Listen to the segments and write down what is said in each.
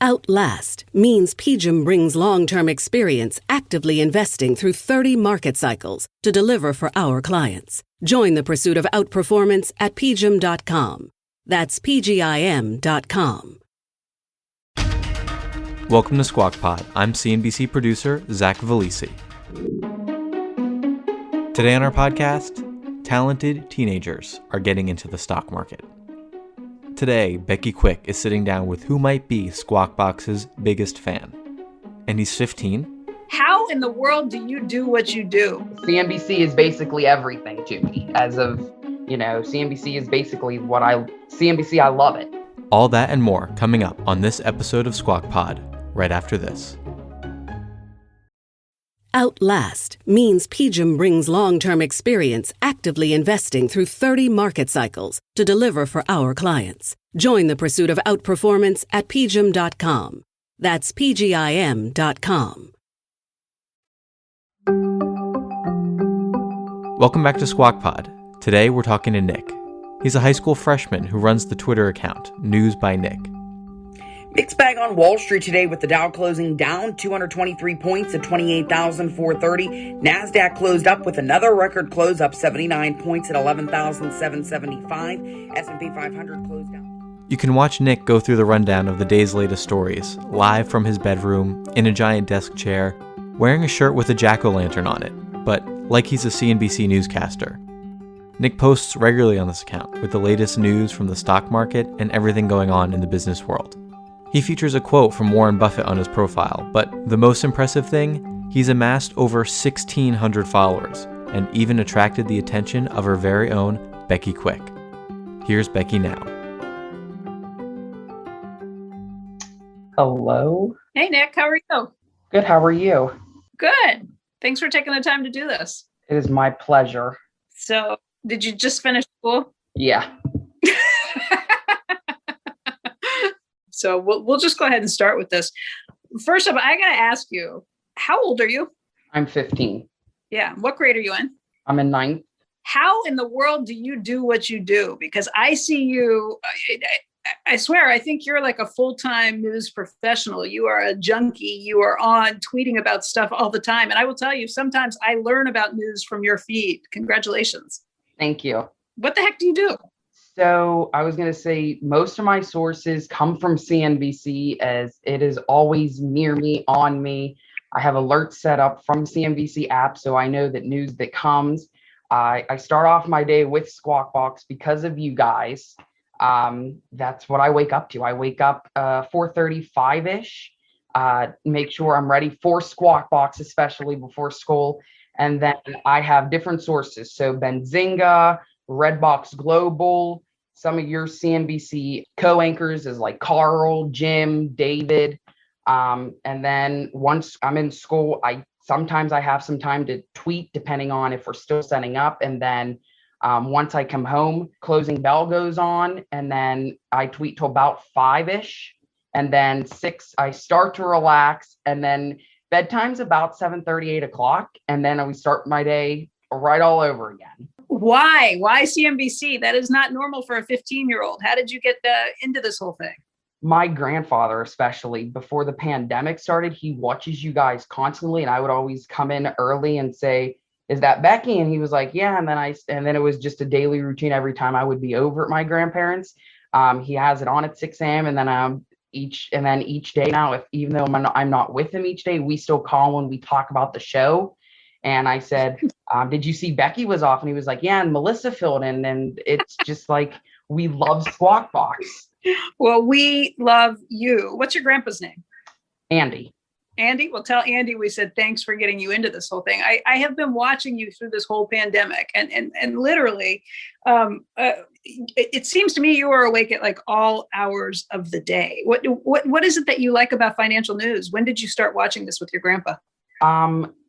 Outlast means PGIM brings long-term experience actively investing through 30 market cycles to deliver for our clients. Join the pursuit of outperformance at pgim.com. That's pgim.com. Welcome to Squawk Pod. I'm CNBC producer Zach Valisi. Today on our podcast, talented teenagers are getting into the stock market. Today, Becky Quick is sitting down with who might be Squawk Box's biggest fan. And he's 15. How in the world do you do what you do? CNBC is basically everything to me. As of, CNBC is basically CNBC, I love it. All that and more coming up on this episode of Squawk Pod, right after this. Outlast means PGIM brings long-term experience actively investing through 30 market cycles to deliver for our clients. Join the pursuit of outperformance at pgim.com. That's pgim.com. Welcome back to Squawk Pod. Today we're talking to Nick. He's a high school freshman who runs the Twitter account, News by Nick. Mixed bag on Wall Street today with the Dow closing down 223 points at 28,430. NASDAQ closed up with another record close up 79 points at 11,775. S&P 500 closed down. You can watch Nick go through the rundown of the day's latest stories, live from his bedroom, in a giant desk chair, wearing a shirt with a jack-o'-lantern on it, but like he's a CNBC newscaster. Nick posts regularly on this account with the latest news from the stock market and everything going on in the business world. He features a quote from Warren Buffett on his profile, but the most impressive thing, he's amassed over 1,600 followers and even attracted the attention of her very own Becky Quick. Here's Becky now. Hello. Hey, Nick, how are you? Good, how are you? Good. Thanks for taking the time to do this. It is my pleasure. So, did you just finish school? Yeah. So we'll just go ahead and start with this. First up, I got to ask you, how old are you? I'm 15. Yeah. What grade are you in? I'm in 9th. How in the world do you do what you do? Because I see you, I swear, I think you're like a full-time news professional. You are a junkie. You are on tweeting about stuff all the time. And I will tell you, sometimes I learn about news from your feed. Congratulations. Thank you. What the heck do you do? So I was going to say most of my sources come from CNBC as it is always near me, on me. I have alerts set up from CNBC app, so I know that news that comes. I start off my day with Squawk Box because of you guys. That's what I wake up to. I wake up 4:35-ish, make sure I'm ready for Squawk Box, especially before school. And then I have different sources. So Benzinga, Redbox Global, some of your CNBC co-anchors is like Carl, Jim, David. And then once I'm in school, sometimes I have some time to tweet depending on if we're still setting up. And then once I come home, closing bell goes on, and then I tweet till about 5-ish. And then 6, I start to relax. And then bedtime's about 7:30, 8 o'clock. And then we start my day right all over again. Why? Why CNBC? That is not normal for a 15-year-old. How did you get into this whole thing? My grandfather, especially before the pandemic started, he watches you guys constantly. And I would always come in early and say, "Is that Becky?" And he was like, "Yeah." And then it was just a daily routine every time I would be over at my grandparents. He has it on at 6 a.m. And then each day now, even though I'm not with him each day, we still call when we talk about the show. And I said, "Did you see Becky was off?" And he was like, "Yeah." And Melissa filled in. And it's just like, we love Squawk Box. Well, we love you. What's your grandpa's name? Andy. Andy? Well, tell Andy we said thanks for getting you into this whole thing. I have been watching you through this whole pandemic, and literally, it seems to me you are awake at like all hours of the day. What is it that you like about financial news? When did you start watching this with your grandpa?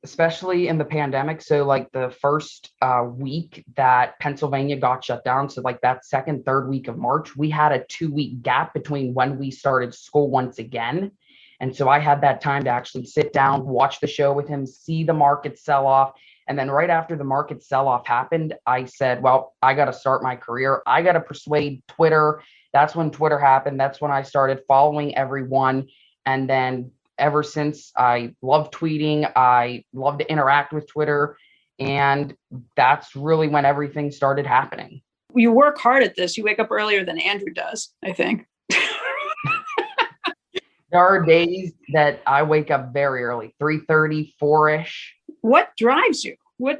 Especially in the pandemic. So like the first week that Pennsylvania got shut down, so like that second, third week of March, we had a 2-week gap between when we started school once again. And so I had that time to actually sit down, watch the show with him, see the market sell off. And then right after the market sell off happened, I said, well, I got to start my career. I got to persuade Twitter. That's when Twitter happened. That's when I started following everyone. And then ever since, I love tweeting. I love to interact with Twitter. And that's really when everything started happening. You work hard at this. You wake up earlier than Andrew does, I think. There are days that I wake up very early, 3:30, 4-ish. What drives you? What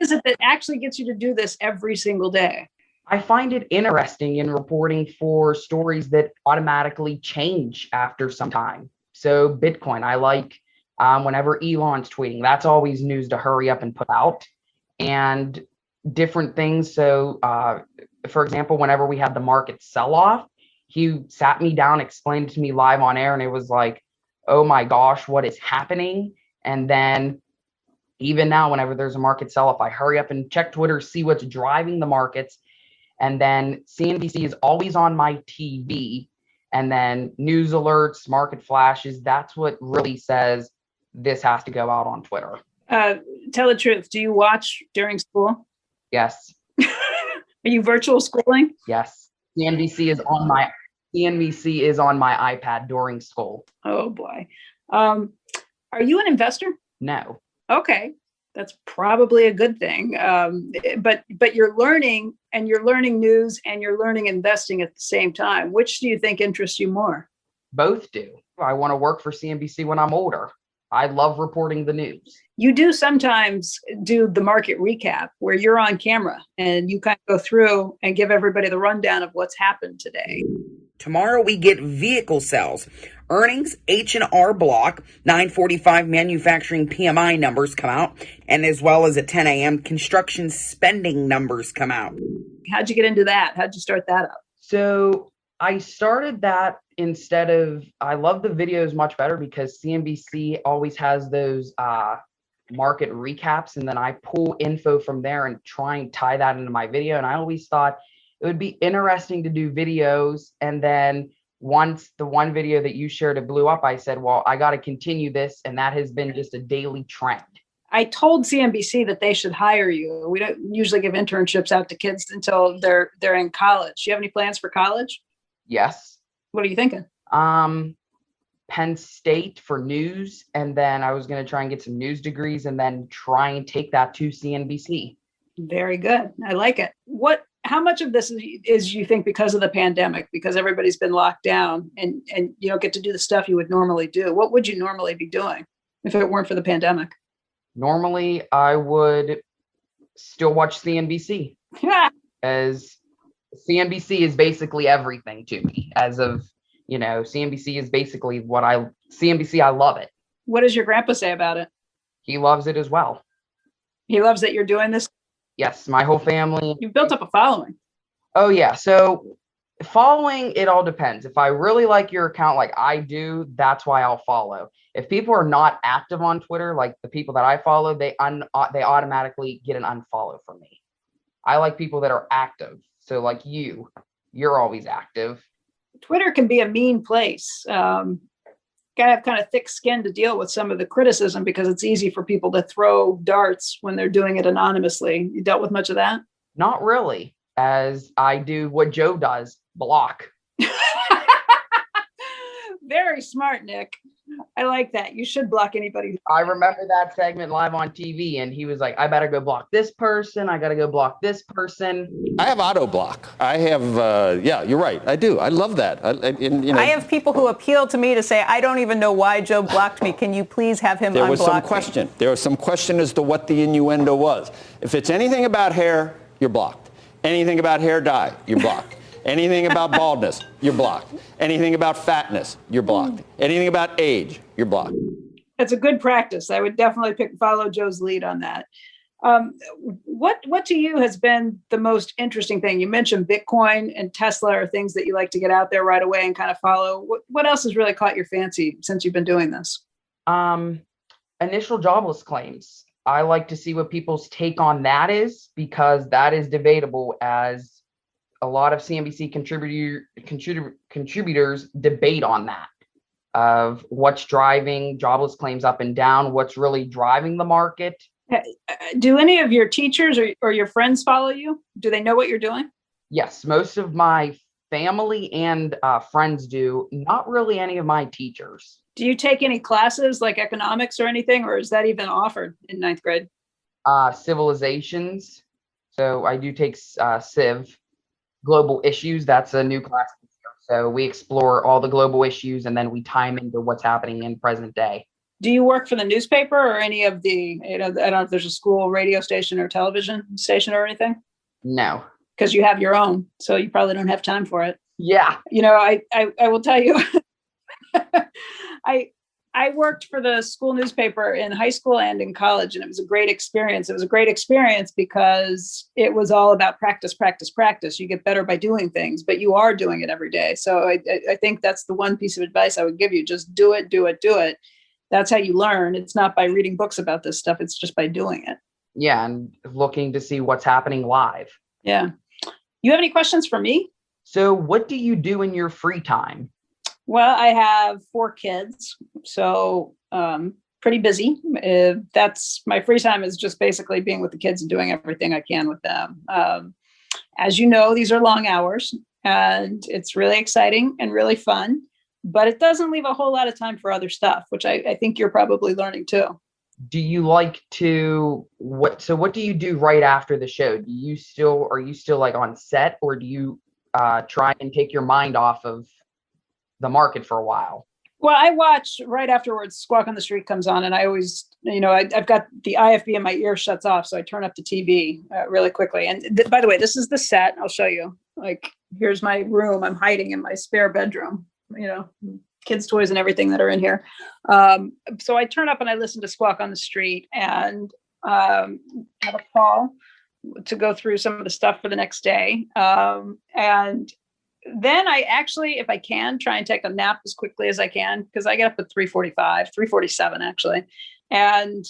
is it that actually gets you to do this every single day? I find it interesting in reporting for stories that automatically change after some time. So Bitcoin, I like whenever Elon's tweeting, that's always news to hurry up and put out, and different things. So, for example, whenever we had the market sell-off, he sat me down, explained it to me live on air, and it was like, oh my gosh, what is happening? And then even now, whenever there's a market sell-off, I hurry up and check Twitter, see what's driving the markets. And then CNBC is always on my TV. And then news alerts, market flashes, that's what really says this has to go out on Twitter. Tell the truth. Do you watch during school? Yes. Are you virtual schooling? Yes. CNBC is on my iPad during school. Oh boy. Are you an investor? No. Okay. That's probably a good thing. But you're learning, and you're learning news, and you're learning investing at the same time. Which do you think interests you more? Both do. I want to work for CNBC when I'm older. I love reporting the news. You do sometimes do the market recap where you're on camera and you kind of go through and give everybody the rundown of what's happened today. Tomorrow we get vehicle sales, earnings, H&R Block, 9:45 manufacturing PMI numbers come out, and as well as at 10 a.m. construction spending numbers come out. How'd you get into that? How'd you start that up? So I started that I love the videos much better because CNBC always has those market recaps, and then I pull info from there and try and tie that into my video. And I always thought it would be interesting to do videos. And then once the one video that you shared, it blew up, I said, well, I got to continue this. And that has been just a daily trend. I told CNBC that they should hire you. We don't usually give internships out to kids until they're in college. Do you have any plans for college? Yes. What are you thinking? Penn State for news. And then I was going to try and get some news degrees and then try and take that to CNBC. Very good. I like it. How much of this is you think because of the pandemic, because everybody's been locked down and you don't get to do the stuff you would normally do? What would you normally be doing if it weren't for the pandemic? Normally, I would still watch CNBC. As CNBC is basically everything to me as of, CNBC is basically CNBC, I love it. What does your grandpa say about it? He loves it as well. He loves that you're doing this? Yes, my whole family. You've built up a following. Oh, yeah. So following, it all depends. If I really like your account like I do, that's why I'll follow. If people are not active on Twitter, like the people that I follow, they automatically get an unfollow from me. I like people that are active. So like you're always active. Twitter can be a mean place. Gotta have kind of thick skin to deal with some of the criticism because it's easy for people to throw darts when they're doing it anonymously. You dealt with much of that? Not really, as I do what Joe does, block. Very smart, Nick. I like that. You should block anybody. I remember that segment live on TV, and he was like, I better go block this person. I got to go block this person. I have auto block. I have, yeah, you're right. I do. I love that. I have people who appeal to me to say, I don't even know why Joe blocked me. Can you please have him unblock me? There was some question. There was some question as to what the innuendo was. If it's anything about hair, you're blocked. Anything about hair dye, you're blocked. Anything about baldness, you're blocked. Anything about fatness, you're blocked. Anything about age, you're blocked. That's a good practice. I would definitely follow Joe's lead on that. What to you has been the most interesting thing? You mentioned Bitcoin and Tesla are things that you like to get out there right away and kind of follow. What else has really caught your fancy since you've been doing this? Initial jobless claims. I like to see what people's take on that is, because that is debatable, as a lot of CNBC contributors debate on that, of what's driving jobless claims up and down, what's really driving the market. Do any of your teachers or your friends follow you? Do they know what you're doing? Yes, most of my family and friends do. Not really any of my teachers. Do you take any classes like economics or anything, or is that even offered in ninth grade? Civilizations. So I do take Civ, global issues. That's a new class this year. So we explore all the global issues and then we time into what's happening in present day. Do you work for the newspaper or any of the, I don't know if there's a school radio station or television station or anything? No. Because you have your own, so you probably don't have time for it. Yeah. I will tell you, I worked for the school newspaper in high school and in college, and it was a great experience. It was a great experience because it was all about practice, practice, practice. You get better by doing things, but you are doing it every day. So I think that's the one piece of advice I would give you. Just do it, do it, do it. That's how you learn. It's not by reading books about this stuff. It's just by doing it. Yeah, and looking to see what's happening live. Yeah. You have any questions for me? So what do you do in your free time? Well, I have 4 kids, so pretty busy. That's my free time is just basically being with the kids and doing everything I can with them. As you know, these are long hours, and it's really exciting and really fun, but it doesn't leave a whole lot of time for other stuff, which I think you're probably learning too. Do you like to what do you do right after the show? Are you still like on set, or do you try and take your mind off of the market for a while? Well, I watch right afterwards. Squawk on the Street comes on, and I always, I've got the IFB in my ear shuts off, so I turn up the TV really quickly. And by the way, this is the set. I'll show you. Like, here's my room. I'm hiding in my spare bedroom. Kids' toys and everything that are in here. So I turn up and I listen to Squawk on the Street and have a call to go through some of the stuff for the next day. And then I actually, if I can, try and take a nap as quickly as I can, because I get up at 3:47 actually. And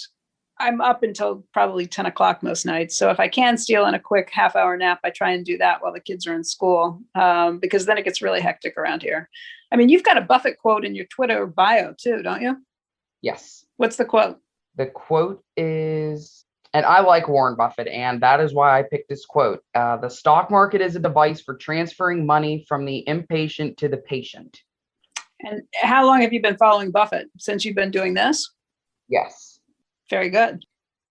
I'm up until probably 10 o'clock most nights. So if I can steal in a quick half-hour nap, I try and do that while the kids are in school, because then it gets really hectic around here. I mean, you've got a Buffett quote in your Twitter bio too, don't you? Yes. What's the quote? The quote is, and I like Warren Buffett, and that is why I picked this quote. The stock market is a device for transferring money from the impatient to the patient. And how long have you been following Buffett? Since you've been doing this? Yes. Very good.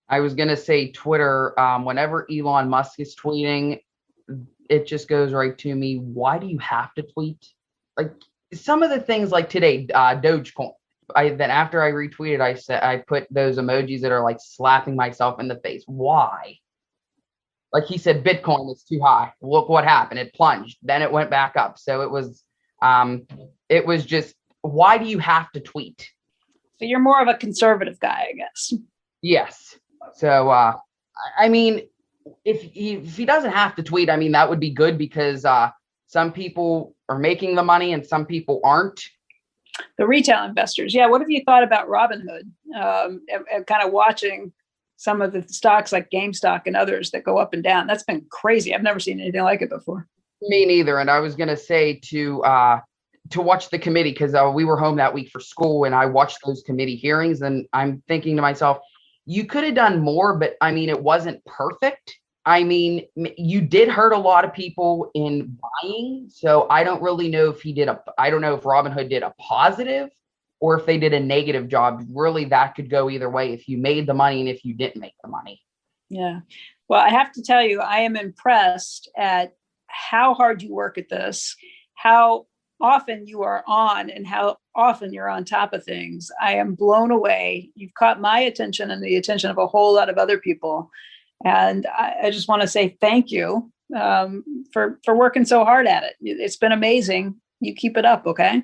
I was going to say Twitter, whenever Elon Musk is tweeting, it just goes right to me. Why do you have to tweet? Like some of the things like today, Dogecoin. Then after I retweeted, I put those emojis that are like slapping myself in the face. Why? Like he said, Bitcoin is too high. Look what happened. It plunged. Then it went back up. So it was just, why do you have to tweet? So you're more of a conservative guy, I guess. Yes. So, I mean, if he doesn't have to tweet, I mean, that would be good because some people are making the money and some people aren't. The retail investors. Yeah. What have you thought about Robinhood? And kind of watching some of the stocks like GameStop and others that go up and down. That's been crazy. I've never seen anything like it before. Me neither. And I was going to say to watch the committee, because we were home that week for school and I watched those committee hearings, and I'm thinking to myself, you could have done more, but I mean, it wasn't perfect. I mean, you did hurt a lot of people in buying. So I don't really know if I don't know if Robinhood did a positive or if they did a negative job. Really, that could go either way if you made the money and if you didn't make the money. Yeah. Well, I have to tell you, I am impressed at how hard you work at this, how often you are on and how often you're on top of things. I am blown away. You've caught my attention and the attention of a whole lot of other people. And I just want to say thank you for working so hard at it. It's been amazing. You keep it up, okay?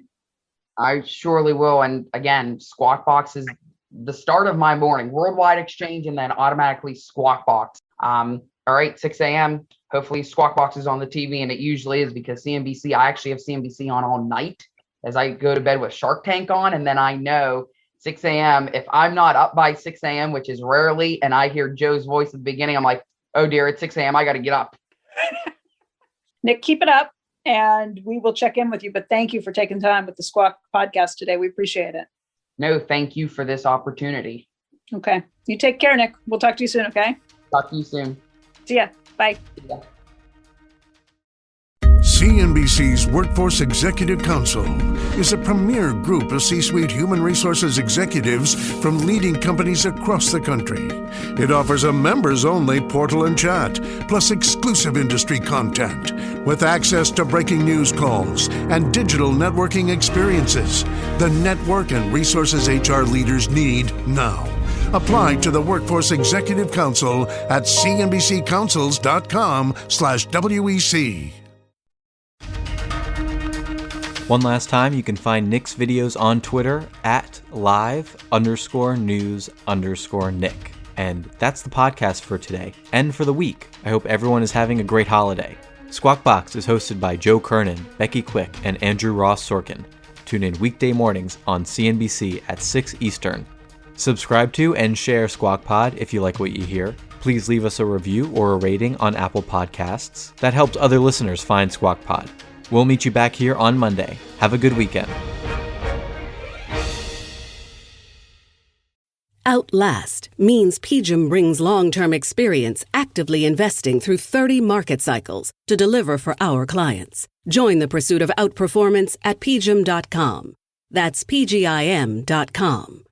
I surely will. And again, Squawk Box is the start of my morning. Worldwide Exchange and then automatically Squawk Box. All right, 6 a.m. Hopefully Squawk Box is on the TV, and it usually is because CNBC, I actually have CNBC on all night as I go to bed with Shark Tank on. And then I know 6 a.m. if I'm not up by 6 a.m., which is rarely, and I hear Joe's voice at the beginning, I'm like, oh dear, it's 6 a.m. I got to get up. Nick, keep it up and we will check in with you. But thank you for taking time with the Squawk podcast today. We appreciate it. No, thank you for this opportunity. Okay. You take care, Nick. We'll talk to you soon, okay? Talk to you soon. See ya. Bye. Yeah. CNBC's Workforce Executive Council is a premier group of C-suite human resources executives from leading companies across the country. It offers a members-only portal and chat, plus exclusive industry content, with access to breaking news calls and digital networking experiences. The network and resources HR leaders need now. Apply to the Workforce Executive Council at cnbccouncils.com/WEC. One last time, you can find Nick's videos on Twitter at live_news_Nick. And that's the podcast for today and for the week. I hope everyone is having a great holiday. Squawk Box is hosted by Joe Kernan, Becky Quick, and Andrew Ross Sorkin. Tune in weekday mornings on CNBC at 6 Eastern. Subscribe to and share Squawk Pod if you like what you hear. Please leave us a review or a rating on Apple Podcasts. That helps other listeners find Squawk Pod. We'll meet you back here on Monday. Have a good weekend. Outlast means PGIM brings long-term experience actively investing through 30 market cycles to deliver for our clients. Join the pursuit of outperformance at PGIM.com. That's PGIM.com.